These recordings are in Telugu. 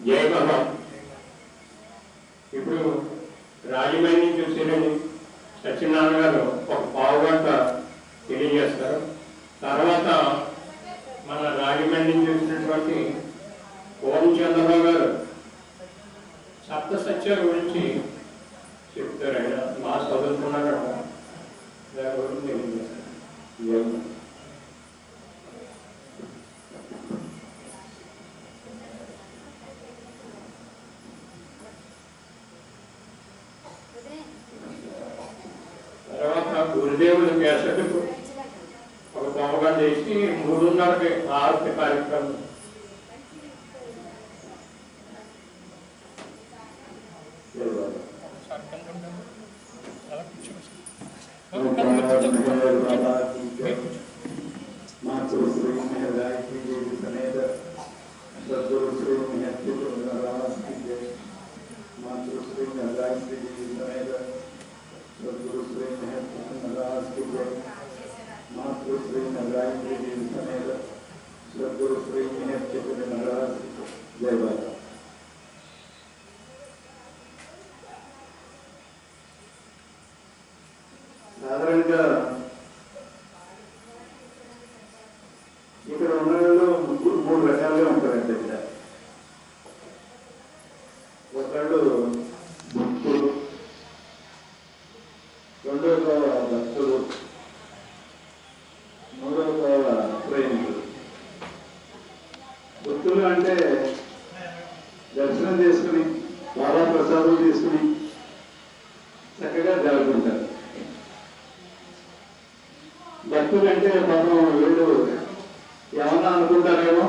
జై బాబా. ఇప్పుడు రాజమండ్రి చూసేదని సత్యనారాయణ గారు ఒక పావుగంట తెలియజేస్తారు. తర్వాత మన రాజమండ్రి చూసినటువంటి ఓం చంద్రబాబు గారు సప్త సత్యాల గురించి చెప్తారు. ఆయన మా చదువుకున్నారు దాని గురించి తెలియజేస్తారు. తర్వాత గురుదేవుల కేసకు ఒక పావుగా చేసి 3:30కి ఆరతి కార్యక్రమం. సాధారణంగా ఇక్కడ ఉన్న వాళ్ళు 3 రకాలుగా ఉంటారండి. ఇక్కడ ఒకళ్ళు భక్తులు, రెండవ భక్తులు, మూడవ ప్రేమికులు. భక్తులు అంటే దర్శనం చేసుకుని బాబా ప్రసాదం తీసుకుని చక్కగా జరుగుతుంటారు. భక్తులు అంటే పాపం వీళ్ళు ఏమన్నా అనుకుంటారేమో,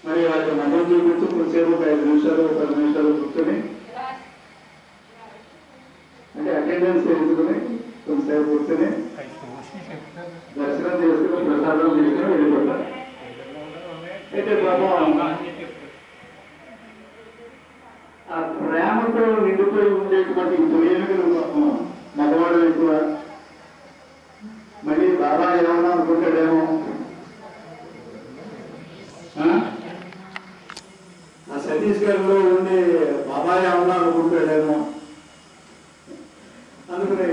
మరి వాళ్ళకి మండలం చూపించు కొంతసేపు 5 నిమిషాలు 10 నిమిషాలు కూర్చొని అంటే అటెండెన్స్ వేసుకుని కొంతసేపు కూర్చొని దర్శనం చేసుకుని ప్రసాదం తీసుకుని వెళ్ళిపోతారు. అయితే పాపం ఆ ప్రేమతో నిండిపోయి ఉండేటువంటి ప్రేమికులు పాపం మగవాడు ఎక్కువ. మళ్ళీ బాబా ఏమన్నా అనుకుంటాడేమో, ఆ సతీష్ గారిలో ఉండే బాబా ఏమన్నా అనుకుంటాడేమో అందుకని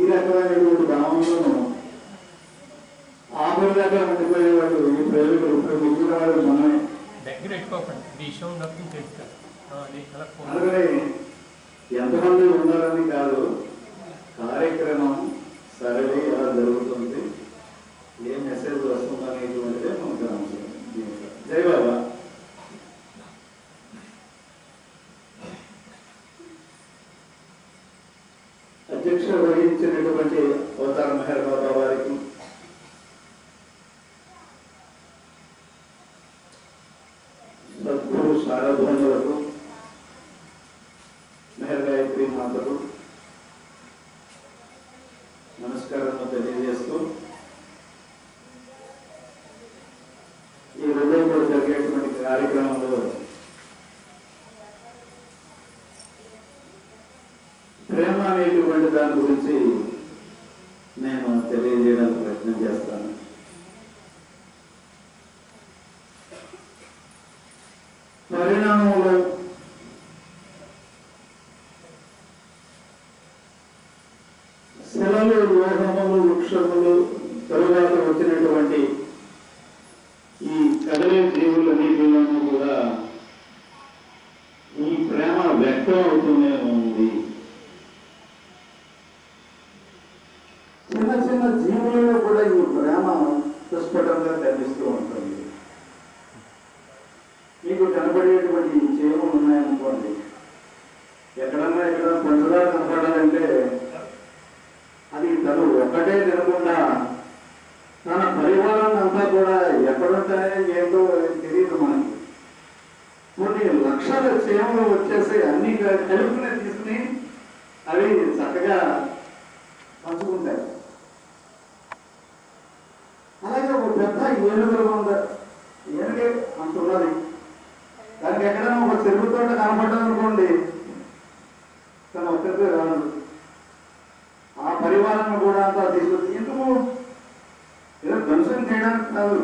ఈ రకమైనటువంటి భావంలో ఆఖరి దగ్గర ఉండిపోయేవాళ్ళు ఈ ప్రేమికులు. ఇప్పుడు మిగిలిన వాళ్ళు మనమే అందుకని ఎంతమంది ఉండాలని కాదు, కార్యక్రమం సరళి ఎలా జరుగుతుంది, ఏ మెసేజ్ వస్తుంది అనేటువంటిదే మనకు అవసరం. జై బాబా. అధ్యక్షత వహించినటువంటి అవతార మెహర్ బాబా వారికి, సద్గురు సారభౌములకు, మెహర్ గాయత్రి మాతకు నమస్కారం తెలియజేస్తూ ఈ రోజుల్లో జరిగేటువంటి కార్యక్రమంలో ప్రేమ అనేటువంటి దాని గురించి నేను తెలియజేయడానికి ప్రయత్నం చేస్తాను. పరిణామంలో శిలలు, లోహములు, వృక్షములు, తరువాత వచ్చినటువంటి ఈ కదలే జీవులన్నిటిలోనూ కూడా ఈ ప్రేమ వ్యక్తం అవుతూనే ఉంది. చిన్న చిన్న జీవులలో కూడా ఈ ప్రేమ పుష్పటంగా కనిపిస్తూ ఉంటుంది. మీకు కనబడేటువంటి జీవులు ఉన్నాయనుకోండి, ఎక్కడన్నా పంచదార కనపడాలంటే అది తను ఒక్కటే తినకుండా తన పరివారాన్ని అంతా కూడా ఎక్కడుంటాయో ఏంటో తెలియదు మనకి. కొన్ని లక్షల చేమలు వచ్చేసి అన్ని కలుపుకునే తీసుకుని అవి చక్కగా పంచుకుంటాయి. అలాగే ఒక పెద్ద ఏనుగులు ఉంది, ఏనుగే అంత ఉన్నది. దానికి ఎక్కడైనా ఒక చెరువు తోట కనపడ్డామనుకోండి, తన ఒక్కరితో రాదు, ఆ పరివారాన్ని కూడా అంతా తీసుకొచ్చి ఎందుకు ఏదో ధ్వంసం చేయడానికి కాదు,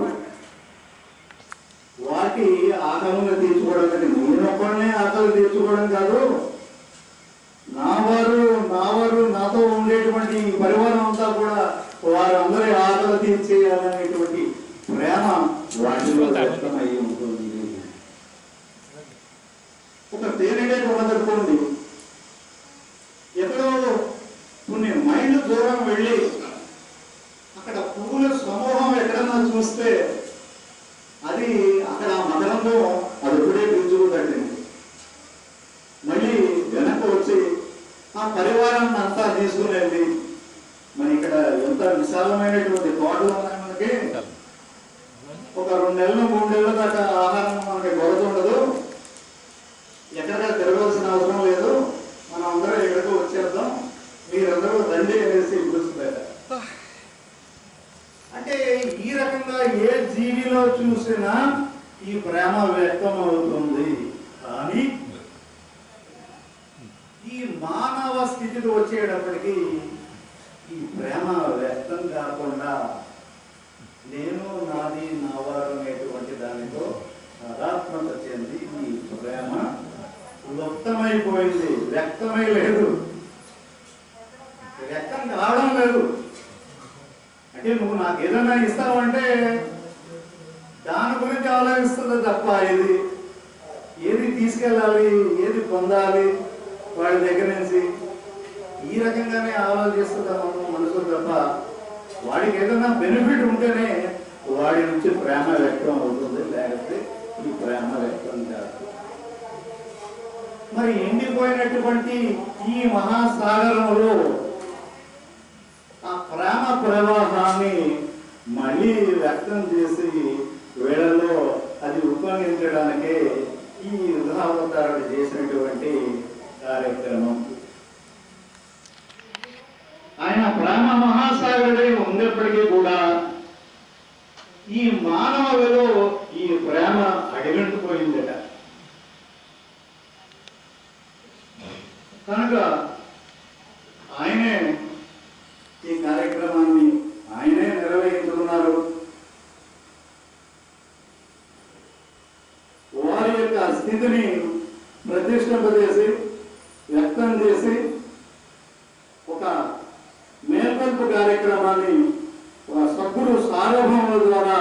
వాటి పార్టీ ఆకలిని తీర్చుకోవడానికి నేను ఒక్కడనే ఆకలి తీర్చుకోవడం కాదు, నావారు నాతో ఉండేటువంటి ఈ పరివారం అంతా కూడా వారందరి ఆకలి తీర్చేయాలనేటువంటి ప్రేమ వాటిలో వ్యక్తమై ఉంటుంది. ఒక తేనెటీగ మొదలుకోండి, ఎక్కడో కొన్ని మైళ్ళు దూరం వెళ్ళి అక్కడ పువ్వుల సమూహం ఎక్కడన్నా చూస్తే అది అక్కడ మదనంలో అది ఒకటే పీల్చుకుందండి. మళ్ళీ వెనక్కి వచ్చి ఆ పరివారాన్ని అంతా తీసుకునేది. మరి ఇక్కడ ఎంత విశాలమైనటువంటి తోటలు ఉన్నాయి మనకి. ఒక 2 నెలలు 3 నెలల దాకా ఆహారం మనకి కొరత ఉండదు, ఎక్కడికా తిరగాల్సిన అవసరం లేదు, మనం అందరం ఎక్కడికో వచ్చేద్దాం, మీరందరూ దండి అనేసి పిలుస్తారు. అంటే ఈ రకంగా ఏ జీవిలో చూసినా ఈ ప్రేమ వ్యక్తం అవుతుంది. కానీ ఈ మానవ స్థితికి వచ్చేటప్పటికి ఈ ప్రేమ వ్యక్తం కాకుండా నేను నాది నావారు అనేటువంటి దానితో తాదాత్మ్యత చెంది ఈ ప్రేమ లుప్తమైపోయింది, వ్యక్తమై లేదు, వ్యక్తం కావడం లేదు. అంటే నువ్వు నాకు ఏదైనా ఇస్తావంటే దాని గురించి ఆలోచిస్తుంది తప్ప ఏది తీసుకెళ్ళాలి, ఏది పొందాలి వాడి దగ్గర నుంచి ఈ రకంగానే ఆలోచిస్తున్నాము మనసు తప్ప వాడికి ఏదైనా బెనిఫిట్ ఉంటేనే వాడి నుంచి ప్రేమ వ్యక్తం అవుతుంది, లేకపోతే ఈ ప్రేమ వ్యక్తం కాదు. మరి ఎండిపోయినటువంటి ఈ మహాసాగరంలో ఆ ప్రేమ ప్రవాహాన్ని మళ్ళీ వ్యక్తం చేసి వేళల్లో అది ఉపయోగించడానికే ఈ యుగావతారుడు చేసినటువంటి కార్యక్రమం. ఆయన ప్రేమ మహాసాగరుడై ఉన్నప్పటికీ కూడా ఈ మానవులలో ఈ ప్రేమ అడిగంటుపోయిందట. కనుక ఆయనే ఈ కార్యక్రమాన్ని ఆయనే నిర్వహించుకున్నారు. వారి యొక్క స్థితిని ప్రతిష్ఠింపజేసి వ్యక్తం చేసి ఒక మేల్కొల్పు కార్యక్రమాన్ని సభ్యులు సార్వభౌముల ద్వారా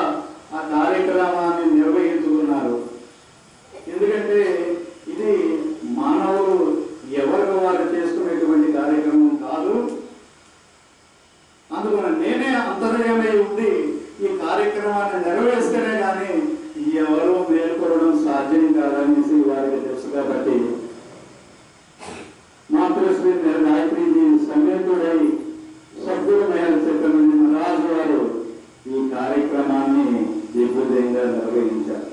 ఆ కార్యక్రమాన్ని నిర్వహించుకున్నారు. ఎందుకంటే ఇది మానవులు ఎవరికి వారు చేసుకునేటువంటి కార్యక్రమం కాదు. అందువల్ల నేనే అంతర్యామై ఉండి ఈ కార్యక్రమాన్ని నెరవేర్స్తేనే కానీ ఎవరు మేల్కొనడం సాధ్యం కాదనేసి వారికి తెలుసు. కాబట్టి మాతృశ్రీ గాయత్రి సమేతుడై సభ్యుల మేర చెప్పిన రాజు వారు ఈ కార్యక్రమాన్ని దిగ్విజయంగా నిర్వహించారు.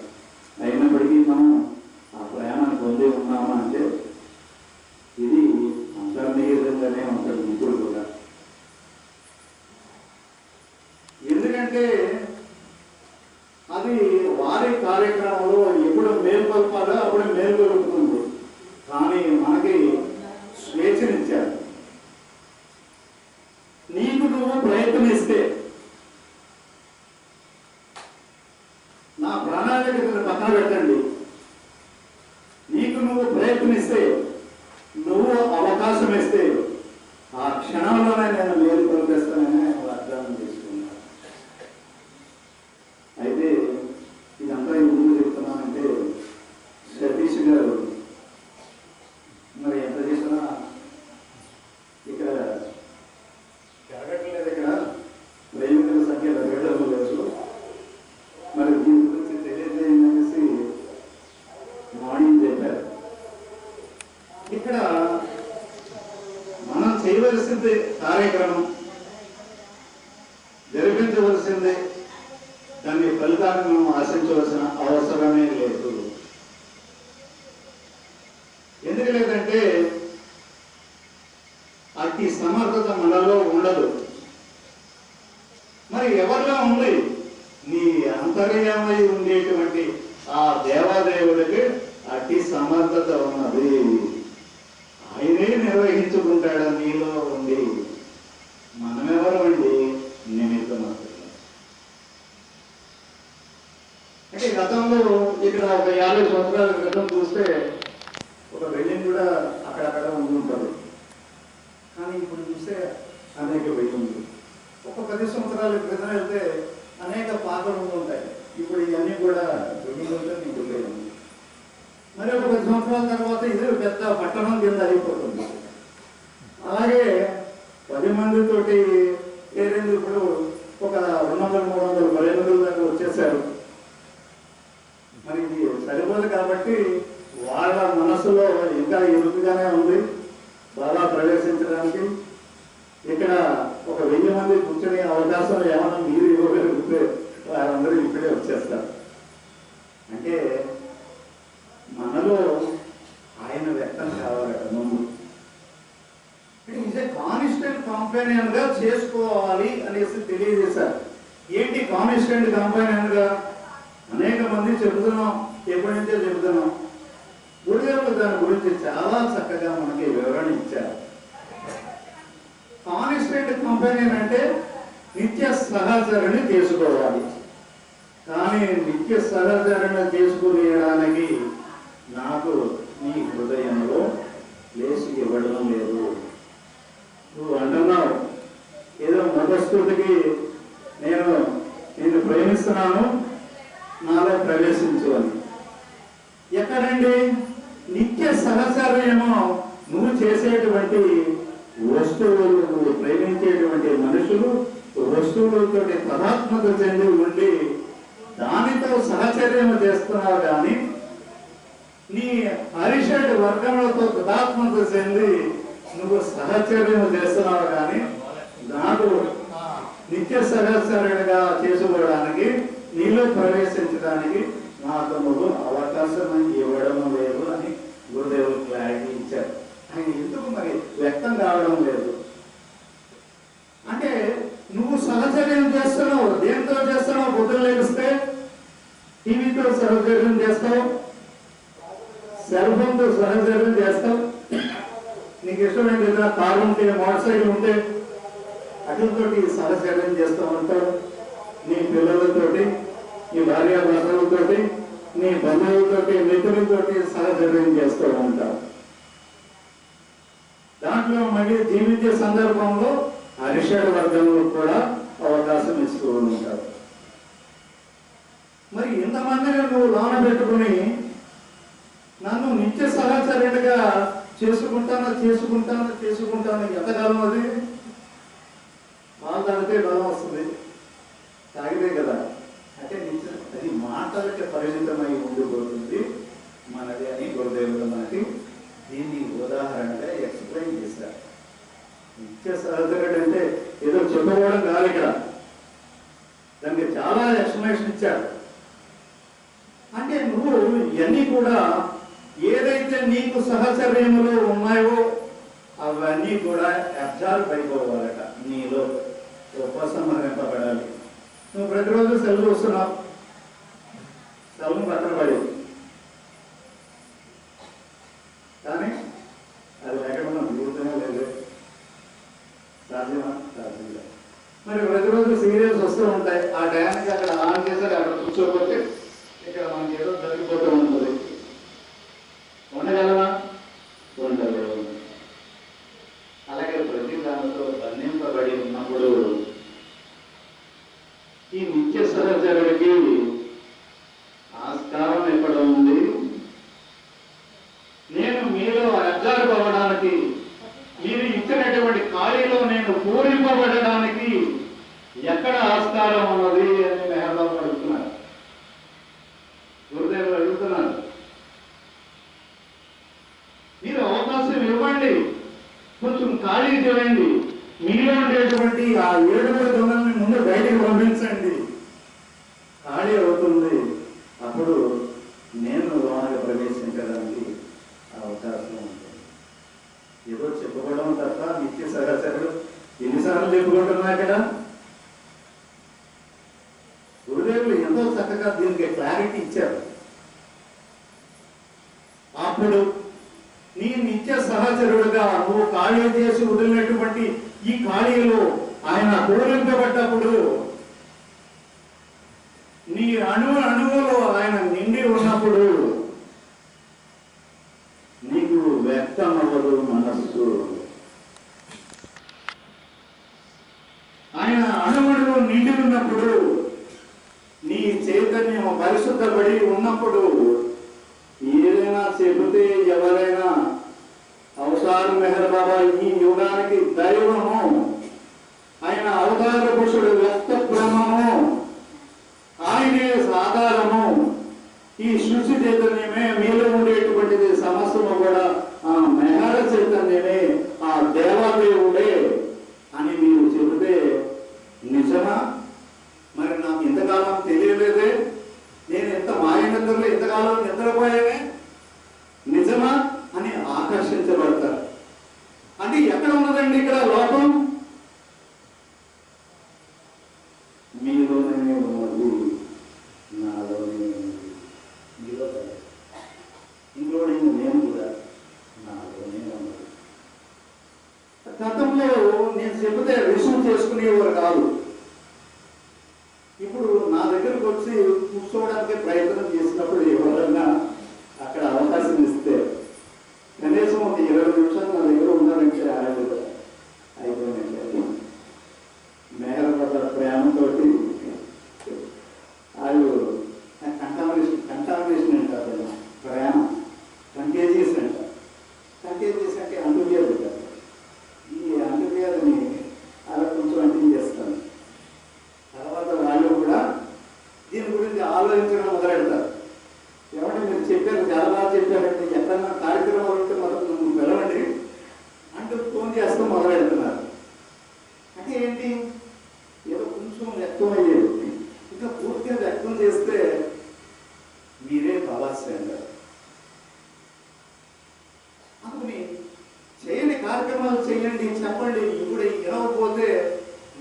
అయినప్పటికీ మనం ఆ ప్రేమను పొంది ఉన్నామా అంటే ఇది అంతర్నిహితంగానే ఉంటుంది ఇప్పుడు కూడా. ఎందుకంటే అది వారి కార్యక్రమంలో ఎప్పుడు మేల్కొల్పాలో అప్పుడు మేల్కొలుపుతుంది. కానీ మనకి స్వేచ్ఛనిచ్చారు. నీకు నువ్వు ప్రయత్నిస్తే నా ప్రణాళికను పక్కన పెట్టండి, నీకు నువ్వు ప్రయత్నిస్తే నువ్వు అవకాశం ఇస్తే ఆ క్షణంలోనే నేను మేలు కొలిపిస్తానని ఆయన వాగ్దానం చేసుకున్నాను. అయితే ఇదంతా ఎందుకు చెప్తున్నానంటే సతీష్ గారు మరి ఎంత చేసినా ఇక్కడ జరగట్లేదు, ఇక్కడ ప్రేమికుల సంఖ్య పెరగడం లేదు. మరి దీని గురించి తెలియజేయమనేసి మార్నింగ్ చెప్పారు. ఇక్కడ మనం చేయవలసింది కార్యక్రమం జరిపించవలసిందే, దాన్ని ఫలితాన్ని మనం ఆశించవలసిన అవసరమే లేదు. ఎందుకు లేదంటే అతి సమర్థత మనలో ఉండదు. మరి ఎవరిలో ఉంది? నీ అంతర్యామై ఉండేటువంటి ఆ దేవాదేవుడికి అతి సమర్థత ఉన్నది. ఆయనే నిర్వహించుకుంటాడు నీలో ఉండి. మనమెవరు అండి? నిమిత్త మాత్రం. అంటే గతంలో ఇక్కడ ఒక 50 సంవత్సరాల క్రితం చూస్తే ఒక బిల్డింగ్ కూడా అక్కడక్కడ ఉంటుంది. కానీ ఇప్పుడు చూస్తే అనేక బిల్డింగ్లు. ఒక 10 సంవత్సరాల క్రితం వెళ్తే అనేక పాత రూములు ఉంటాయి. ఇప్పుడు ఇవన్నీ కూడా బిల్డింగ్లతో నిండిపోయి. మరి ఒక 10 సంవత్సరాల తర్వాత ఇది పెద్ద పట్టణం కింద అయిపోతుంది. అలాగే 10 మందితోటి ఏదైంది, ఇప్పుడు ఒక 200-300 పరిమితుల దాకా వచ్చేసారు. మరి ఇది సరిపోదు కాబట్టి వాళ్ళ మనసులో ఇంకా ఇరుకుగానే ఉంది బాగా ప్రవేశించడానికి. ఇక్కడ ఒక 1000 మంది కూర్చునే అవకాశం ఏమైనా మీరు ఇవ్వగలిగితే వారందరూ ఇక్కడే వచ్చేస్తారు. అంటే మనలో ఆయన వ్యక్తం కావాలట ముందు. ఇదే కాన్స్టెంట్ కంపెనియన్ గా చేసుకోవాలి అనేసి తెలియజేశారు. ఏంటి కాన్స్టెంట్ కంపెనియన్ గా? అనేక మంది చెబుతున్నాం, ఎప్పటి నుంచో చెబుతున్నాం. గురుదేవులు దాని గురించి చాలా చక్కగా మనకి వివరణ ఇచ్చారు. కాన్స్టెంట్ కంపెనియన్ అంటే నిత్య సహచరణ చేసుకోవాలి. కానీ నిత్య సహచరణ చేసుకునేయడానికి నాకు నీ హృదయంలో లేచి ఇవ్వడం లేదు. నువ్వు అంటున్నావు ఏదో మతస్థుడికి నేను ప్రేమిస్తున్నాను, నాలో ప్రవేశించు అని. ఎక్కడండి నిత్య సహచర్యమో? నువ్వు చేసేటువంటి వస్తువులు, నువ్వు ప్రేమించేటువంటి మనుషులు వస్తువులతో తదాత్మక చెంది ఉండి దానితో సహచర్యం చేస్తున్నావు. కానీ నీ అరిషడ్ వర్గములతో తదాత్మక చెంది నువ్వు సహచర్యం చేస్తున్నావు. కానీ నాకు నిత్య సహచర్యగా చేసుకోవడానికి, నీలో ప్రవేశించడానికి నాకు నువ్వు అవకాశం ఇవ్వడం లేదు అని గురుదేవులు క్లారిటీ ఇచ్చారు. ఆయన ఎందుకు మరి వ్యక్తం కావడం లేదు అంటే, నువ్వు సహచర్యం చేస్తున్నావు. దేంతో చేస్తున్నావు? పొద్దున లేపిస్తే టీవీతో సహచర్యం చేస్తావు, సెల్ ఫోన్తో సహచర్యం చేస్తావు. నీకు ఇష్టమైన ఏదైనా కారు ఉంటే, మోటార్ సైకిల్ ఉంటే అటుతోటి సహచర్యం చేస్తూ ఉంటావు. నీ పిల్లలతోటి, నీ భార్యాభర్తలతోటి, నీ బంధువులతోటి, మిత్రులతోటి సహచర్యం చేస్తూ ఉంటావు. దాంట్లో మళ్ళీ జీవించే సందర్భంలో అరిషడ్ వర్గంలో కూడా అవకాశం ఇస్తూ ఉంటావు. మరి ఇంతమందిని నువ్వు లోన పెట్టుకుని నన్ను నిత్య సహచర్యగా చేసుకుంటాను ఎంతకాలం? అది పాలు తాగితే బలం వస్తుంది, తాగితే కదా. అంటే అది మాటలకి పరిమితమై ఉండిపోతుంది మనది అని గురుదేవులు మనకి దీన్ని ఉదాహరణగా ఎక్స్ప్లెయిన్ చేశారు. నిత్య సహచర్యుడు అంటే ఏదో చెప్పుకోవడం కాదు, ఇక్కడ దానికి చాలా ఎక్స్ప్లెనేషన్ ఇచ్చారు. అంటే నువ్వు ఇవన్నీ కూడా ఏదైతే నీకు సహచర్యములు ఉన్నాయో అవన్నీ కూడా అబ్జర్వ్ అయిపోవాలట, నీలో ఉపసంహరింపబడాలి. నువ్వు ప్రతిరోజు సెలవు వస్తున్నావు, సెలవు పక్కన పడి, కానీ అది లేకుండా జీవితమే లేదు. సాధ్యమా? సాధ్యం. మరి ప్రతిరోజు సీరియల్స్ వస్తూ ఉంటాయి. ఆ టయానికి అక్కడ ఆన్ చేశారు, అక్కడ కూర్చోకపోతే ఇక్కడ మనకి ఏదో జరిగిపోతూ ఉంటుంది. ఉండగలవా? ఉండలేవు. అలాగే ప్రతి దానితో బంధింపబడి ఉన్నప్పుడు ఈ నిత్య సహచరుడికి ఆస్కారం ఎక్కడ ఉంది? నేను మీలో అబ్జర్వ్ అవ్వడానికి, మీరు ఇచ్చినటువంటి ఖాళీలో నేను పూరింపబడడానికి ఎక్కడ ఆస్కారం ఉన్నది అని మెహర్బాబు అడుగుతున్నారు, గురుదేవులు అడుగుతున్నారు. మీరు అవకాశం ఇవ్వండి, కొంచెం ఖాళీ చేయండి. మీలో ఉండేటువంటి ఆ 7 దొంగల్ని ముందు బయటికి పంపించండి, ఖాళీ అవుతుంది. అప్పుడు నేను లోనకి ప్రవేశించడానికి అవకాశం ఉంటుంది. ఏదో చెప్పుకోవడం తప్ప నిత్య సహచరుడు ఎన్నిసార్లు చెప్పుకుంటున్నా కదా. గురుదేవులు ఎంతో చక్కగా దీనికి క్లారిటీ ఇచ్చారు. అప్పుడు నీ నిత్య సహచరుడుగా నువ్వు ఖాళీ చేసి వదిలినటువంటి ఈ ఖాళీలో ఆయన పూరింపబడ్డప్పుడు నీ అణువులో ఆయన నిండి ఉన్నప్పుడు నీకు వ్యక్తం అవ్వదు మనస్సు. ఆయన అణువులో నిండి ఉన్నప్పుడు నీ చైతన్యం పరిశుద్ధపడి ఉన్నప్పుడు ఏదైనా చెబితే ఎవరైనా అవతార్ మెహర్ బాబా ఈ యుగానికి దైవము, ఆయన అవతార పురుషుడు వ్యక్త బ్రహ్మము, ఆయనే సాధారము. ఈ సృష్టి చైతన్యమే మీలో ఉండేటువంటిది సమస్తము కూడా ఆ మెహర చైతన్యమే, ఆ దేవదేవుడే అని మీరు చెబితే నిజమా? మరి నాకు ఇంతకాలం తెలియలేదే, నేను ఎంత మాయ నిద్రలో ఇంతకాలం నిద్రపోయానే, నిజమా అని ఆకర్షించబడతారు. అంటే ఎక్కడ ఉన్నదండి ఇక్కడ లోపం? మీలోనే ఉన్నది, నాలోనే ఉన్నది. మీలో కదా, ఇందులోనే నేను కూడా నాలోనే ఉన్నది. గతంలో నేను చెబితే రిసీవ్ చేసుకునేవారు కాదు. ఇప్పుడు నా దగ్గరకు వచ్చి కూర్చోవడానికి ప్రయత్నం చేసినప్పుడు ఎవరన్నా అక్కడ అవకాశం ఇస్తే కనీసం ఒక 20 నిమిషాలు నా దగ్గర ఉన్నారంటే అయిపోయినట్లే. మేఘల ప్రేమతో వాళ్ళు కంటామినేషన్ అంటారు, ప్రేమ కంటేజియస్ అంటారు. కంటేజియస్ అంటే అంటువ్యాధి కాదు. ఈ అంటువ్యాధిని అలా కొంచెం అంటించేస్తాను. తర్వాత వాళ్ళు కూడా దీని గురించి ఆలోచించడం మొదలెడతారు. ఏమంటే మీరు చెప్పారు, చాలా బాగా చెప్పారంటే, ఎక్కడన్నా కార్యక్రమాలు ఉంటే మొదలు పిలవండి అంటూ ఫోన్ చేస్తూ మొదలెడుతున్నారు. అంటే ఏంటి, ఏదో కొంచెం వ్యక్తం అయ్యేది, ఇంకా పూర్తిగా వ్యక్తం చేస్తే మీరే తలాస్య అంటారు. అందుకని చేయండి, కార్యక్రమాలు చేయండి, చెప్పండి. ఇప్పుడు ఇవ్వకపోతే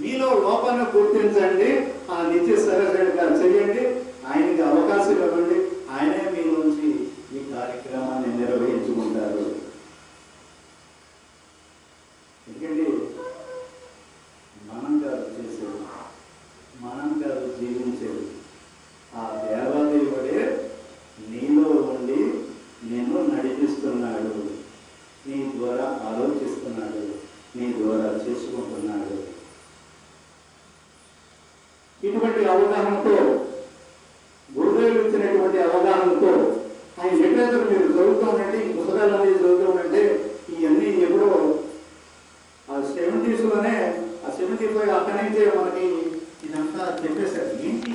మీలో లోపాన్ని గుర్తించండి, ఆ నిత్య సరస్వతిగా చేయండి, ఆయనకి అవకాశం ఇవ్వండి, ఆయనే మీ నుంచి ఈ కార్యక్రమాన్ని నిర్వహించుకుంటారు. ఎందుకంటే మనం కాదు చేసేది, మనం కాదు జీవించేది, ఆ దేవదేవుడే నీలో ఉండి నిన్ను నడిపిస్తున్నాడు, నీ ద్వారా ఆలోచిస్తున్నాడు, నీ ద్వారా చేసుకుంటున్నాడు. ఇటువంటి అవగాహనతో, గురుదేవులు ఇచ్చినటువంటి అవగాహనతో ఆయన లిటరేచర్ మీరు చదువుతానంటే, ఈ పుస్తకాలు అనేది చదువుతామంటే ఇవన్నీ ఎప్పుడో ఆ 70s ఆ 75 అక్కడి నుంచే మనకి ఇదంతా చెప్పేశారు. ఏంటి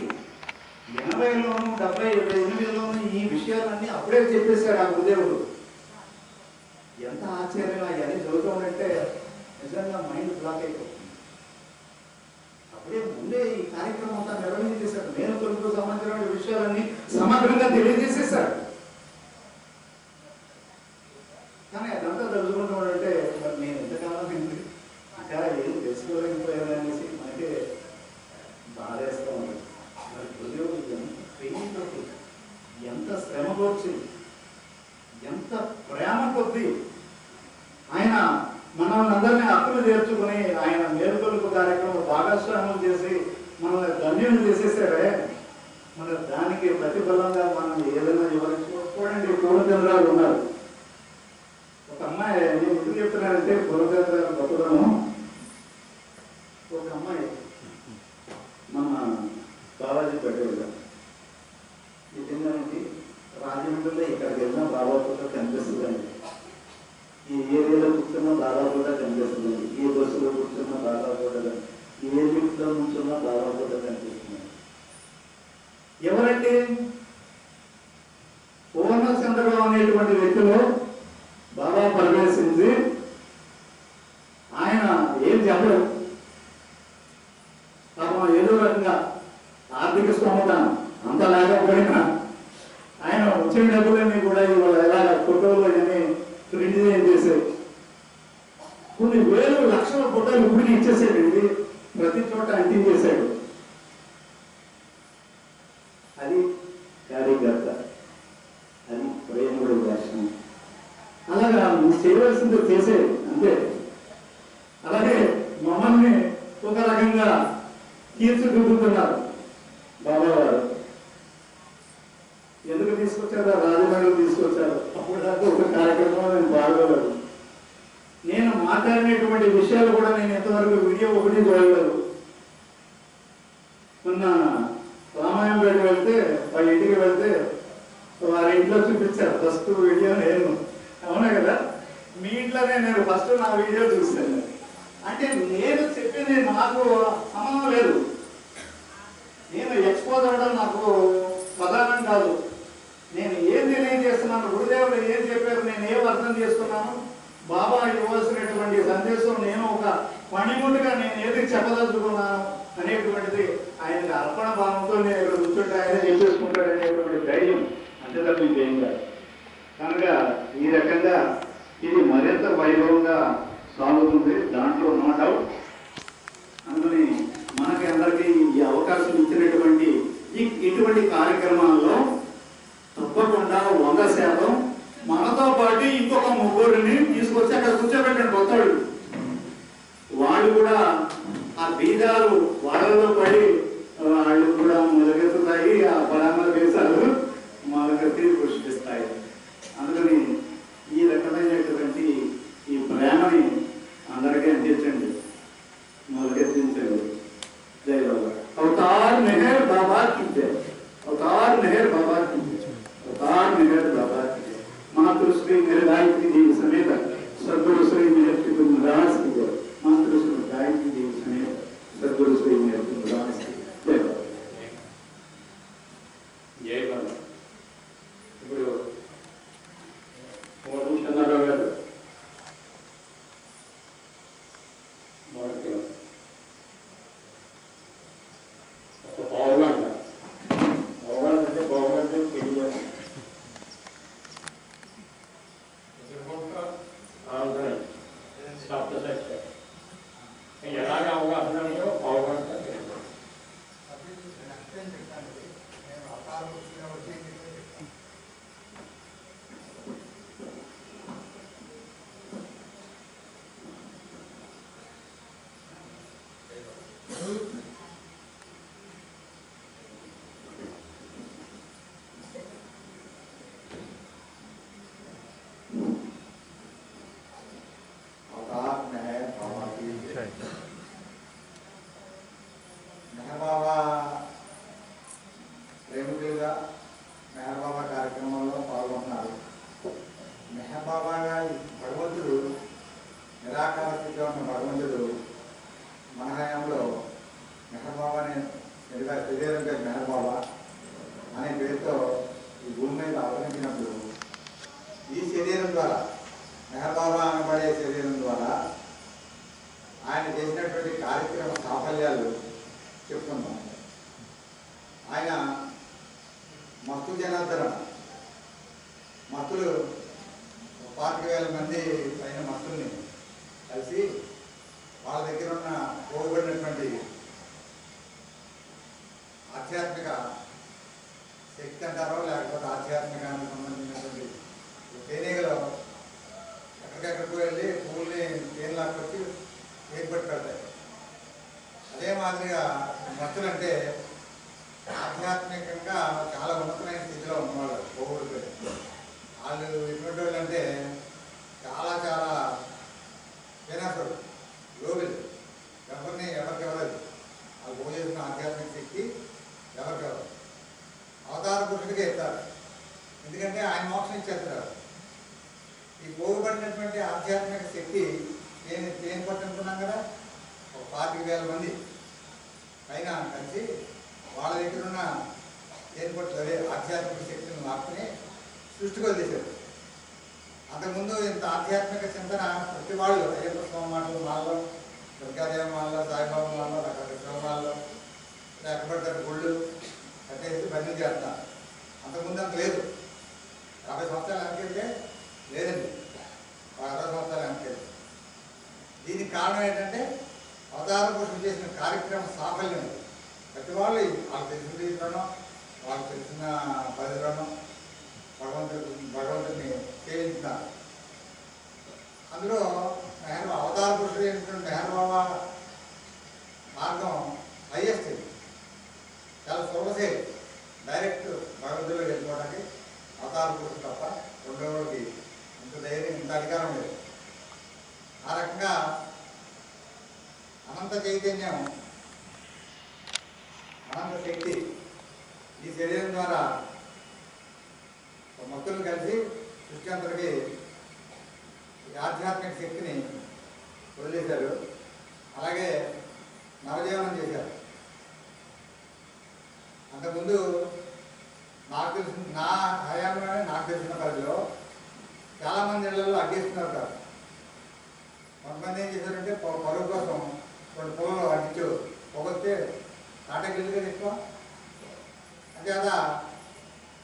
80లోను 78లోను ఈ విషయాలన్నీ అప్పుడే చెప్పేశారు ఆ గురుదేవుడు. ఎంత ఆశ్చర్యం! అవన్నీ చదువుతామంటే నిజంగా మైండ్ బ్లాక్ అయిపోతుంది. అప్పుడే ముందే ఈ కార్యక్రమం అంతా నిర్వహించేశారు. నేను తొలుపు సంబంధించిన విషయాలన్నీ సమగ్రంగా తెలియజేసేశారు. కానీ అదంతా తెలుసుకుంటామంటే మరి నేను ఎంతకాలం ఏంటి ఇంకా ఏం తెలుసుకోలేకపోయాననేసి మనకే బాధేస్తూ ఉంది. మరి గురుదేవుడు ఎంత పెయిన్తో, ఎంత శ్రమ వచ్చి, ఎంత ప్రేమ కొద్ది ఆయన మనల్ని అందరినీ హక్కులు చేర్చుకుని ఆయన మేలుకొలుపు కార్యక్రమం భాగస్వాములు చేసి మనల్ని ధన్యులు చేసేసారే. మన దానికి ప్రతిఫలంగా మనం ఏదైనా ఇవ్వచ్చు. చూడండి, పూర్వచంద్రాలు ఉన్నారు. ఒక అమ్మాయి, నేను ఎందుకు చెప్తున్నానంటే పూర్వచంద్రాలు గొప్పదను. ఒక అమ్మాయి మన బాబాజీ పెట్టేవాళ్ళు నిజంగానికి రాజమండ్రిలో ఇక్కడికి వెళ్ళినా బాబా ఫోటో కనిపిస్తుందండి. ఈ ఏరియాలో కూర్చున్నా బాబా ఫోటో కనిపిస్తుందండి. ఏ బస్సులో కూర్చున్నా బాబా ఫోటో, ఏ లిఫ్ట్లో కూర్చున్నా బాబా ఫోటో కనిపిస్తుంది. ఎవరంటే పూర్ణచంద్రరావు అనేటువంటి వ్యక్తిలో బాబా ప్రవేశించి ఆయన ఏం చెప్పడు. పాపం ఏదో రకంగా ఆర్థిక స్తోమత అంత లేకపోయినా ఆయన వచ్చే డబ్బులన్నీ కూడా ఇవాళ ఎలా ఫోటోలు అన్నీ ప్రింట్ చేసేది. కొన్ని వేలు లక్షల ఫోటోలు ఇప్పుడు ఇచ్చేసాడండి, ప్రతి చోట అంటించేశాడు. అది కార్యకర్త, అది ప్రేముడు దర్శనం. అలాగా నువ్వు చేయవలసింది చేసేది అంతే. అలాగే మమ్మల్ని ఒక రకంగా తీర్చిదిద్దుతున్నారు బాబా వారు. ఎందుకు తీసుకొచ్చారు? రాజమండ్రి తీసుకొచ్చారు. అప్పుడు దాకా ఒక కార్యక్రమంలో నేను పాల్గొనలేదు. నేను మాట్లాడినటువంటి విషయాలు కూడా నేను ఎంతవరకు వీడియో ఒకటి చూడలేదు. మొన్న రామాయంపేట వెళ్తే వాళ్ళ ఇంటికి వెళ్తే వారి ఇంట్లో చూపించారు ఫస్ట్ వీడియో నేను. అవునా కదా? మీ ఇంట్లోనే నేను ఫస్ట్ నా వీడియో చూశాను. అంటే నేను చెప్పింది నాకు సంబంధం లేదు. నేను ఎక్స్పోజ్ అవ్వడం నాకు ప్రధానం కాదు. నేను ఏం నిర్ణయం చేస్తున్నాను, గురుదేవులు ఏం చెప్పారు, నేను ఏం అర్థం చేస్తున్నాను, బాబా ఇవ్వాల్సినటువంటి సందేశం నేను ఒక పనిముట్టుగా నేను ఏది చెప్పదలుచుకున్నాను అనేటువంటిది ఆయనకి అర్పణ భావంతో నేను ఇక్కడ కూర్చుంటే ఆయన చెప్పేసుకుంటాడు అనేటువంటి ధైర్యం అంతే తప్ప ఇంకేం కాదు. కనుక ఈ రకంగా ఇది మరింత వైభవంగా సాగుతుంది, దాంట్లో నో డౌట్. అందుకని మనకి అందరికీ ఈ అవకాశం ఇచ్చినటువంటి ఇటువంటి కార్యక్రమాల్లో తప్పకుండా 100% మనతో పాటు ఇంకొక ముగ్గురిని తీసుకొచ్చి అక్కడ కూర్చోబెట్టండి. కొత్తవాడు వాళ్ళు కూడా ఆ బీజాలు వాళ్ళలో పడి వాళ్ళు కూడా మొదలెత్తుతాయి. ఆ పరామర దేశాలు మొదలెత్తి పుష్పిస్తాయి. అందుకని ఈ రకమైనటువంటి ఈ ప్రేమని అందరికీ అందించండి, మొదలెత్తించండి. జై బాబా. అవతార్ మెహర్ బాబా की जय, अवतार मेहर बाबा की जय, अवतार मेहर बाबा की जय। मातृश्री मेहर गायत्री देवी समेत सदगुरु श्री मेहर महाराज की जय। मातृश्री गायत्री देवी समेत सदगुरु श्री मेहर महाराज की जय। जय बाबा. ఇప్పుడు చంద్రరావు గారు ఎలాగ అవగాహన మెహర్ బాబా ప్రేమికులుగా మెహర్ బాబా కార్యక్రమంలో పాల్గొంటున్నారు. మెహర్ బాబా భగవంతుడు, నిరాకార స్థితిలో ఉన్న భగవంతుడు మన హయాంలో మెహర్ బాబాని శరీరం పేరు మెహర్ బాబా అనే పేరుతో ఈ భూమి మీద అవతరించినప్పుడు ఈ శరీరం ద్వారా, మెహర్ బాబా అనబడే శరీరం ద్వారా ఆయన చేసినటువంటి కార్యక్రమ సాఫల్యాలు చెప్పుకుందాం. ఆయన మత్తు జనార్దన మత్తులు 25,000 మంది పైన మత్తుల్ని కలిసి వాళ్ళ దగ్గర ఉన్న పోగొడినటువంటి ఆధ్యాత్మిక శక్తి అంటారో లేకపోతే ఆధ్యాత్మికానికి సంబంధించినటువంటి తేనెగలో ఎక్కడికెక్కడికి వెళ్ళి పువ్వుల్ని తేనె లాక్కొచ్చి ఏర్పడి పెడతాయి. అదే మాదిరిగా భక్తులు అంటే ఆధ్యాత్మికంగా చాలా ఉన్నతమైన స్థితిలో ఉన్నవాళ్ళు పోగొడిపోయి వాళ్ళు ఎటువంటి వాళ్ళు అంటే చాలా చాలా వినాశుడు యోగులు, ఎవరికెవరదు వాళ్ళు పోగు చేసిన ఆధ్యాత్మిక శక్తి ఎవరికెవరు అవతార పురుషుడిగా ఎత్తారు. ఎందుకంటే ఆయన మోక్షం ఇచ్చేస్తారు. ఈ పోగుబడినటువంటి ఆధ్యాత్మిక శక్తి నేను పట్టుకున్నాం కదా, ఒక 25,000 మంది పైన కలిసి వాళ్ళ దగ్గర ఉన్న ఏర్పట్లు అదే ఆధ్యాత్మిక శక్తిని మార్పుని సృష్టికి వదిలేశారు. అంతకుముందు ఇంత ఆధ్యాత్మిక చింతన ప్రతి వాళ్ళు అయ్యప్ప స్వామి మాటలు మాల్లో, దుర్గాదేవి మాల్లో, సాయిబాబా మాల్లో, రకరకాల శివమాల్లో ఎక్కబడతారు గుళ్ళు కట్టేసి బందీ చేస్తారు. అంతకుముందు అంత లేదు. 50 సంవత్సరాలు వెనకెళ్తే లేదండి, 60 సంవత్సరాలు వెనకెళ్తే. దీనికి కారణం ఏంటంటే అవతార పురుషులు చేసిన కార్యక్రమ సాఫల్యం. ప్రతి వాళ్ళు వాళ్ళకి తెలిసిన రీతిలోనో వాళ్ళకి తెలిసిన పరిధిలోనో భగవంతుడిని సేవించుతారు. అందులో అవతార పురుషుడు ఏంటంటే మెహర్ బాబా మార్గం హైయెస్ట్, చాలా సులభసేది, డైరెక్ట్ భగవంతుడిలో వెళ్ళిపోవడానికి అవతార పురుషుడు తప్ప రెండవకి ఇంత ధైర్యం, ఇంత అధికారం లేదు. ఆ రకంగా అనంత చైతన్యం, అనంత శక్తి ఈ శరీరం ద్వారా మొత్తం కలిసి సృష్టి అంతటికి ఈ ఆధ్యాత్మిక శక్తిని వదిలేశారు. అలాగే నవజీవనం చేశారు. అంతకుముందు నాకు తెలిసిన, నా హయాంలోనే నాకు తెలిసిన పరిధిలో చాలామంది ఇళ్లలో అగ్గేస్తున్నారు కాదు. కొంతమంది ఏం చేశారంటే పరువు కోసం రెండు పొలంలో అగ్గించు పొగొస్తే తాటకెళ్ళిగా ఎక్కువ. అంటే అలా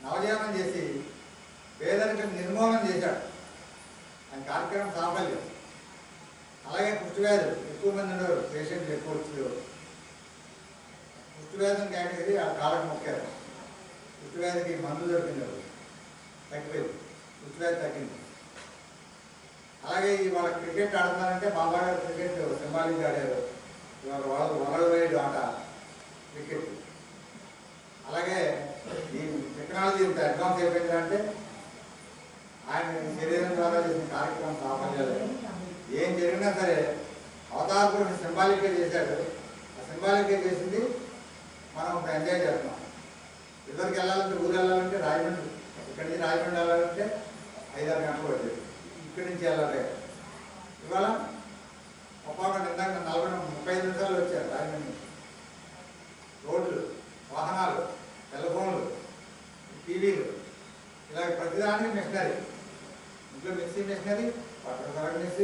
నవజీవనం చేసి పేదరికం నిర్మూలన చేశాడు. ఆయన కార్యక్రమం సాఫల్యం. అలాగే కుష్ఠవ్యాధులు ఎక్కువ మంది ఉండేవారు, పేషెంట్లు ఎక్కువ వచ్చేవారు. కుష్ఠవ్యాధుల కేటగిరీ ఆ కాళ్ళకు మొక్కారు. కుష్ఠవ్యాధికి మందు దొరికింది, తగ్గిపోయింది, కుష్ఠవ్యాధి తగ్గింది. అలాగే ఇవాళ క్రికెట్ ఆడుతున్నారంటే బాబా గారు క్రికెట్ సింబాలిక్ ఆడారు. ఇవాళ వరల్డ్ వైడ్ ఆట క్రికెట్. అలాగే ఈ టెక్నాలజీ ఇంత అడ్వాన్స్ అయిపోయింది అంటే ఆయన శరీరం ద్వారా చేసిన కార్యక్రమం సాఫల్యాలు. ఏం జరిగినా సరే అవతార పురుషుడు సింబాలిక్గా చేశాడు. ఆ సింబాలిక్గా చేసింది మనం ఎంజాయ్ చేస్తున్నాం. ఇద్దరికి వెళ్ళాలంటే, ఊరు వెళ్ళాలంటే రాయమండ్రి, ఇక్కడి నుంచి రాయమండ్రి వెళ్ళాలంటే 5-6 గంటలు పట్టేది. ఇక్కడి నుంచి వెళ్ళాలి. ఇవాళ ఒక్కొక్క నిందాక 35 నిమిషాలు వచ్చారు రాయమండ్రి. రోడ్లు, వాహనాలు, టెలిఫోన్లు, టీవీలు, ఇలా ప్రతిదానికి మిషనరీ. ఇంట్లో మిక్సీ మిషనరీ, బట్టలు కరెక్ట్ మిక్సీ,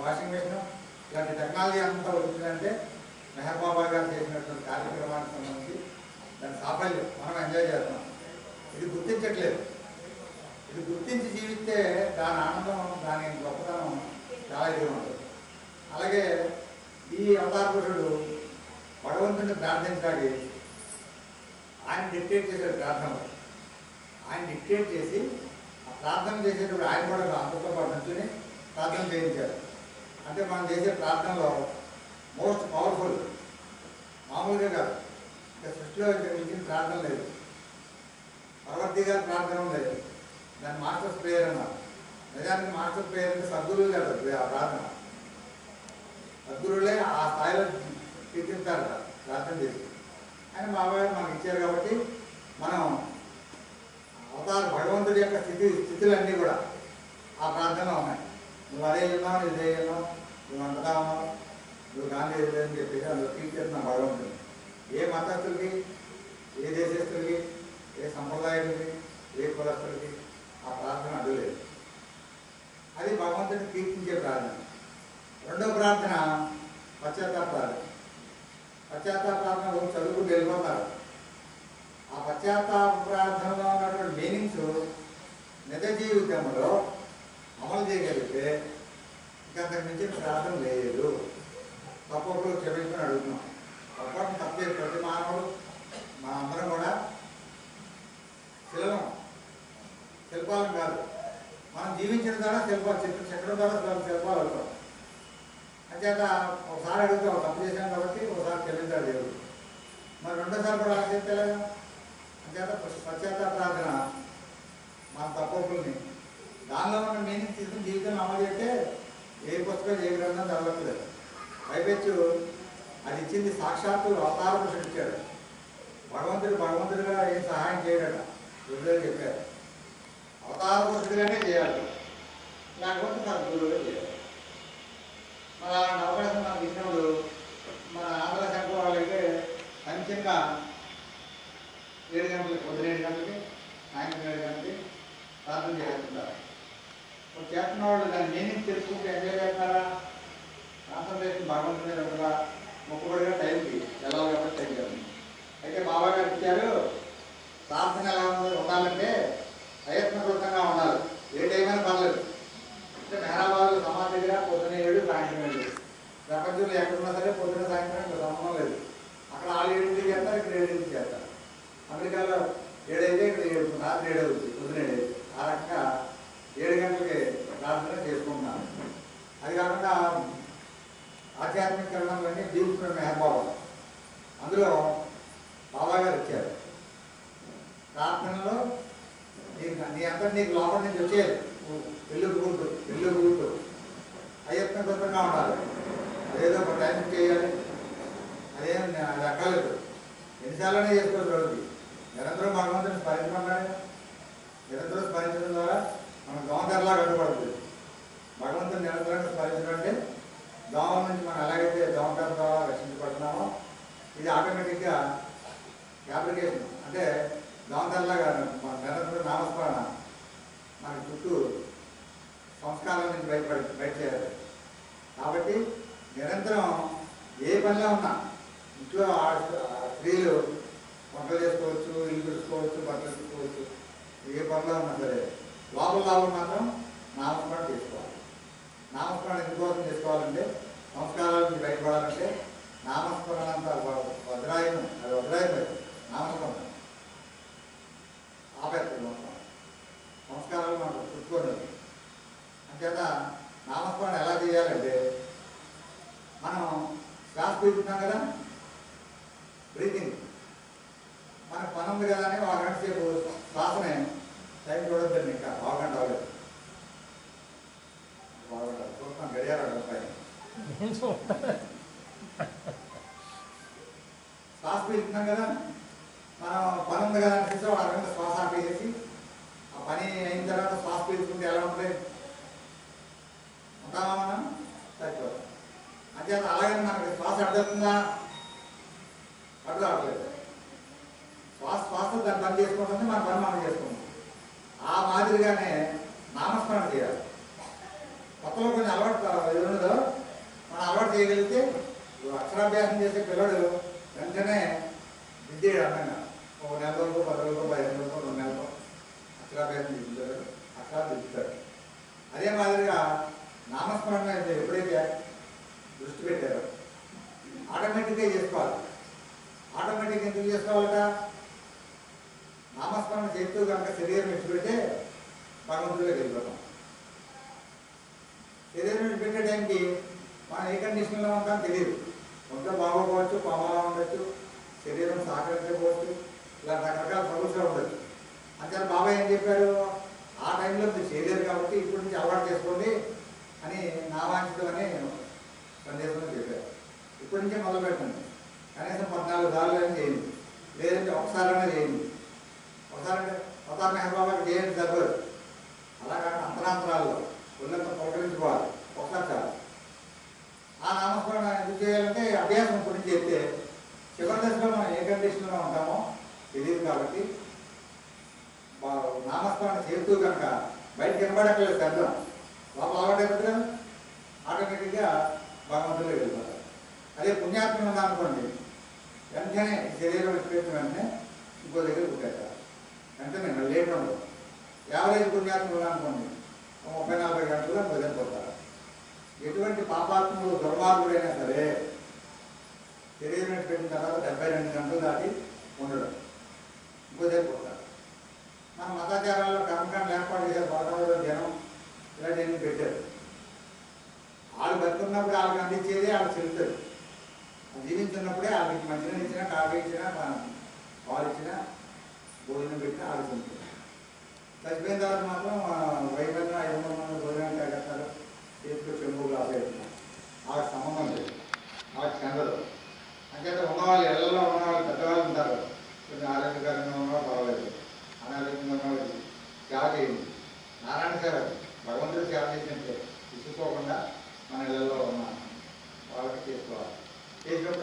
వాషింగ్ మిషన్, ఇలాంటి టెక్నాలజీ అంతా వచ్చిందంటే మెహర్ బాబా గారు చేసినటువంటి కార్యక్రమానికి సంబంధించి దాని సాఫల్యం మనం ఎంజాయ్ చేస్తున్నాం. ఇది గుర్తించట్లేదు. ఇది గుర్తించి జీవిస్తే దాని ఆనందం, దాని గొప్పతనం చాలా ఇదిగా ఉంటుంది. అలాగే ఈ అవతార పురుషుడు భగవంతుడిని ప్రార్థించడానికి ఆయన డిక్టేట్ చేశాడు ప్రార్థనలో. ఆయన డిక్టేట్ చేసి ఆ ప్రార్థన చేసేటప్పుడు ఆయన కూడా అందరితో పాటు నుంచుని ప్రార్థన చేయించారు. అంటే మనం చేసే ప్రార్థనలో మోస్ట్ పవర్ఫుల్, మామూలుగా కాదు. ఇంకా సృష్టిలో మించిన ప్రార్థన లేదు. పర్వతి గారి ప్రార్థన ఉండేది, దాన్ని మాస్టర్స్ ప్రేయర్ అన్నారు. నిజానికి మాస్టర్స్ ప్రేయర్ అంటే సద్గురువు కాదు ఆ ప్రార్థన. సద్గురువులే ఆ స్థాయిలో కీర్తిస్తారు ప్రార్థన చేసి. ఆయన బాబాయ్ మనకి ఇచ్చారు కాబట్టి మనం అవతార భగవంతుడి యొక్క స్థితులన్నీ కూడా ఆ ప్రార్థనలో ఉన్నాయి. నువ్వు అదే ఉన్నావు, నువ్వు ఇదే ఉన్నావు, నువ్వు అంతగా ఉన్నావు, నువ్వు గాంధీ అని చెప్పేసి అందులో కీర్తిస్తున్నావు భగవంతుడు. ఏ మతస్థులకి, ఏ దేశస్తులకి, ఏ సంప్రదాయాలకి, ఏ కులస్తులకి ఆ ప్రార్థన అడ్డులేదు. అది భగవంతుడిని కీర్తించే ప్రార్థన. రెండో ప్రార్థన పశ్చాత్తాప ప్రార్థన. పశ్చాత్తాప ప్రార్థన చదువుకు వెళ్ళిపోతారు. ఆ పశ్చాత్తాప ప్రార్థనలో ఉన్నటువంటి మీనింగ్స్ నిజ జీవితంలో అమలు చేయగలిగితే ఇంకంతకు మించిన ప్రార్థన లేదు. తప్పప్పుడు క్షమించుకొని అడుగుతున్నాం. తప్పకుండా తప్పే ప్రతి మానవుడు మా అందరం కూడా శిల్పాలం కాదు, మనం జీవించిన ద్వారా చెక్కడం ద్వారా శిల్పాలు అవుతాం. అంచేత ఒకసారి అడుగుతాం, తప్పు చేశాం కాబట్టి ఒకసారి క్షమించాలి దేవుడు. మరి రెండోసారి కూడా అలా చెప్తేలేదా? అంచేత పశ్చాత్తాప ప్రార్థన మన తప్పుల్ని దానిలో ఉన్న మీనింగ్ తీసుకుని జీవితంలో అమలు చేస్తే ఏ పుస్తకం, ఏ గ్రంథం చదవట్లేదు. పైపెచ్చు అది ఇచ్చింది సాక్షాత్తు అవతార పురుషుడు ఇచ్చాడు. భగవంతుడిగా ఏం సహాయం చేయడట గురువులు చెప్పారు. అవతార పురుషుడిగానే చేయాలి, లేకపోతే సద్గురువుగా చేయాలి. మన అలాంటి అవకాశం మనకు ఇచ్చినప్పుడు మన ఆంధ్ర సెంటర్ వాళ్ళైతే కంచెంగా 7 గంటలకి, పొద్దున 7 గంటలకి, సాయంత్రం 7 గంటలకి ప్రార్థన చేస్తుంటారు. చేస్తున్న వాళ్ళు దాని మీనింగ్ తెలుసుకుంటే ఎంజాయ్ చేస్తారా? కాన్సన్ట్రేషన్ భగవంతుడి మీద ఉండగా మొక్కుబడిగా టైంకి వెళ్ళాలి కాబట్టి తగ్గారు. అయితే బాబా గారు ఇచ్చారు ప్రార్థన ఎలా ఉండాలంటే ప్రయత్నకృతంగా ఉండాలి. ఏ టైం అయినా పర్లేదు. అంటే మెహరాబాద్ సమాధి దగ్గర పొద్దున 7, సాయంత్రం 7. ప్రపంచంలో ఎక్కడున్నా సరే పొద్దున సాయంత్రం సంబంధం లేదు. అక్కడ 7 చేస్తారు, ఇక్కడ 7 చేస్తారు. అమెరికాలో 7 అయితే ఇక్కడ 7, రాత్రి 7 అవుతుంది, పొద్దున 7. ఆ రకంగా 7 గంటలకి ప్రార్థన చేసుకుంటున్నాను. అది కాకుండా ఆధ్యాత్మిక గ్రంథంలోని దీవుకున్న మెహర్ బాబా, అందులో బాబా గారు ఇచ్చారు ప్రార్థనలో నీ అంతా నీకు లోపల నుంచి వచ్చేయాలి. వెలుగుకుంటూ అయ్యత్నబద్ధంగా ఉండాలి. అదేదో ఒక టైం చేయాలి, అదేం అది అక్కర్లేదు. ఎన్నిసార్లనే చేసుకోవచ్చు రోజుకి. నిరంతరం భగవంతుని స్మరించమన్నాడు. నిరంతరం స్మరించడం ద్వారా మనం దోమతెరలా కట్టుబడుతుంది. భగవంతుని నిరంతరంగా స్మరించడం అంటే దోమల నుంచి మనం ఎలాగైతే దోమతెర ద్వారా రక్షించబడుతున్నామో ఇది ఆటోమేటిక్గా అప్లికేషన్. అంటే దోమతెరలాగా మన నిరంతరం నామస్మరణ మన చుట్టూ సంస్కారాల నుంచి బయట చేయాలి. కాబట్టి నిరంతరం ఏ పనిలో ఉన్నా ఇంట్లో స్త్రీలు వంటలు చేసుకోవచ్చు, ఇల్లు చూసుకోవచ్చు, బట్టలు చూసుకోవచ్చు, ఏ పనిలో ఉన్నా సరే లోపల మాత్రం నామస్మరణ చేసుకోవాలి. నామస్మరణ ఎందుకోసం చేసుకోవాలంటే సంస్కారాల నుంచి బయటపడాలంటే నామస్మరణ అంతా వజ్రాయం, అది వజ్రాయం నామస్మరణ ఆపేస్తుంది మొత్తం సంస్కారాలు మనం చూసుకోలేదు. అంచేత నామస్మరణ ఎలా చేయాలంటే మనం శ్వాస పీల్చున్నాం కదా, బ్రీతింగ్ మనకు పని ఉంది కదా అని ఒక గంట సేపు శ్వాసనే టైం చూడొద్దండి. ఇంకా బాగుంట అవ్వలేదు, బాగుంటారు చూస్తాం గడియారు పైన శ్వాస పీల్చున్నాం కదా, మనం పని ఉంది కదా అనిపిస్తే ఒక అరగంట శ్వాస ఆపేసి ఆ పని అయిన తర్వాత శ్వాస పీల్చుకుంటే ఎలా ఉంటుంది ఉంటామా మనం సరిపోతాం. అంచేత అలాగని మనకి శ్వాస అడ్డుతుందా, అడ్డు రావట్లేదు. శ్వాస దాన్ని పని చేసుకుంటుంది, మన పని మనం చేసుకుంటాం. ఆ మాదిరిగానే నామస్మరణ చేయాలి. కొత్తలో కొంచెం అలవాటు ఏముందో మనం అలవాటు చేయగలిగితే అక్షరాభ్యాసం చేసే పిల్లడు వెంటనే విద్య అందంగా ఒక నెల రోజులు, 10 రోజులు, 15 రోజులు, 2 నెలలు అక్షరాభ్యాసం చేస్తాడు, అక్షరాలు దిద్దుతాడు. అదే మాదిరిగా నామస్మరణ ఎప్పుడైతే దృష్టి పెట్టారో ఆటోమేటిక్గా చేసుకోవాలి. ఆటోమేటిక్గా ఎందుకు చేసుకోవాలట? నామస్మరణ చేస్తూ కనుక శరీరం విడిచిపెడితే భగవంతుడిలోకి వెళ్ళిపోతాం. శరీరం విడిచిపెట్టే టైంకి మనం ఏ కండిషన్లో ఉంటాం తెలియదు. కొంత బాగోపోవచ్చు, కోమలా ఉండొచ్చు, శరీరం సహకరించకపోవచ్చు, ఇలా రకరకాల సమస్యలు ఉండొచ్చు. అంతే బాబాయ్ ఏం చెప్పారు, ఆ టైంలో మీరు చేయలేరు కాబట్టి ఇప్పటి నుంచి అలవాటు చేసుకోండి అని నామాంకితం అని సందేశంలో చెప్పారు. ఇప్పటి నుంచే మొదలు పెట్టండి. కనీసం 14 సార్లు అయినా చేయండి, లేదంటే ఒకసారైనా చేయండి. ఒకసారి అంటే ఒకసారి మెహబాబాకి చేయండి సరిపోదు. అలా కాకుండా అంతరాంతరాల్లో ఒళ్ళంతా పలకరించుకోవాలి. ఒకసారి చాలు. ఆ నామస్మరణ ఎందుకు చేయాలంటే అభ్యాసం ఇప్పటి నుంచి చేస్తే చివరి దశలో మనం ఏ కండిషన్లో ఉంటామో తెలియదు. కాబట్టి నామస్మరణ చేస్తూ కనుక బయట కనబడక్కలేదు శబ్దం, లోపల అలవాటైపోతుంది కదా, ఆటోమేటిక్గా భగవంతులో వెళ్ళిపోతారు. అదే పుణ్యాత్మ ఉందనుకోండి, వెంటనే శరీరం విడిచిపెట్టిన వెంటనే ఇంకో దగ్గర పుట్టేస్తారు. వెంటనే లేట్ ఉండదు. యావరేజ్ పుణ్యాత్మ ఉందనుకోండి 30-40 గంటల్లో వదిలిపోతారు. ఎటువంటి పాపాత్ముడు దుర్మార్గుడైనా సరే శరీరం విడిచిపెట్టిన తర్వాత 72 గంటలు దాటి ఉండడం, ఇంకో దగ్గర పోతారు. మన మతాచారాల్లో కర్మకాండలు ఏర్పాటు చేశారు. 11వ జనం ఇలాంటివన్నీ పెట్టారు. వాళ్ళు బతుకున్నప్పుడు వాళ్ళకి అందించేది వాళ్ళకి చెల్లుతుంది. జీవించున్నప్పుడే వాళ్ళకి మంచిగా ఇచ్చినా, కాఫీ ఇచ్చినా, పాలు ఇచ్చినా, భోజనం పెట్టినా వాళ్ళకి చెల్లుతుంది. చచ్చిపోయిన తర్వాత మాత్రం 1000 మంది 500 మంది భోజనాలు తాగేస్తారు, చేతిలో చెంబు గ్లాస్ వేస్తున్నారు. వాళ్ళకి సంబంధం లేదు, వాళ్ళకి చెందదు. అంచేత ఉన్నవాళ్ళు ఇళ్లలో ఉన్నవాళ్ళు పెద్దవాళ్ళు ఉంటారు, కొంచెం ఆరోగ్యకరంగా ఉన్నవాళ్ళు పర్వాలేదు, అనారోగ్యంగా ఉన్నవాళ్ళు సేవ చేయండి. నారాయణ సేవ, భగవంతుడు సేవ చేసినట్టే, విసుకోకుండా మన ఇళ్లలో ఉన్న వాళ్ళకి చేసుకోవాలి. చేసినప్పుడు